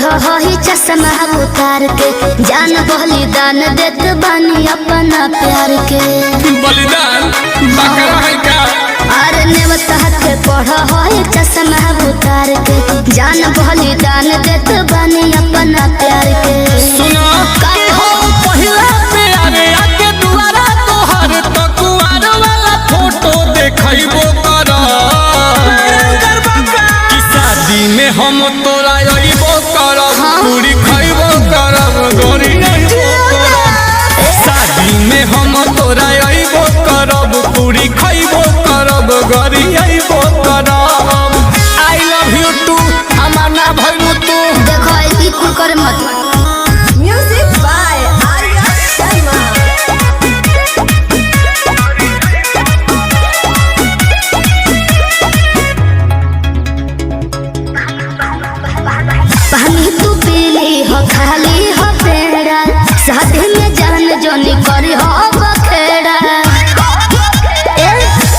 पढ़ ही चश्मा उतार के जान बलिदान देत बानी अपना प्यार के बलिदान बकरा है का अरे नेवता के पढ़ ही चश्मा उतार के जान बलिदान देत बानी अपना प्यार के सुनो के हो पहिला प्यारे आके दुआरा तोहर तो कुआर वाला फोटो देखइबो कर कि शादी में हम तोरा अइबो करब पूरी खइबो करब गोरी शादी में हम तोरा अइबो करब पूरी खइबो करब गोरी अइबो करब आई लव यू टू अमाना भइलू तू देखो ई कुल करे मत Music by Arya Sharma. पानी तू पीली हो खाली हो पेड़ा शादी में जान जोनी करी हो बखेड़ा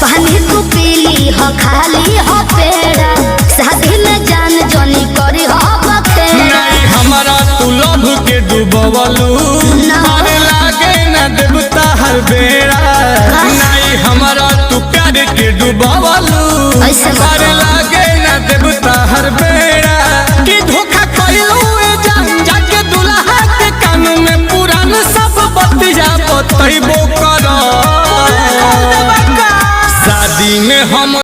पानी तू पीली हो खाली हो पेड़ा शादी में जान जोनी करी हो बखेड़ा नहीं हमारा तू लभ के डूबवलू मारे लागे न देवता हर बेड़ा नहीं हमारा तू प्यार के डूबवलू ऐसे मत मारे लागे न देवता हर बेड़ा कि धोखा कइलू ए जान जाके दुल्हा के कान में पुरान सब बतिया बतइबो कर शादी में हम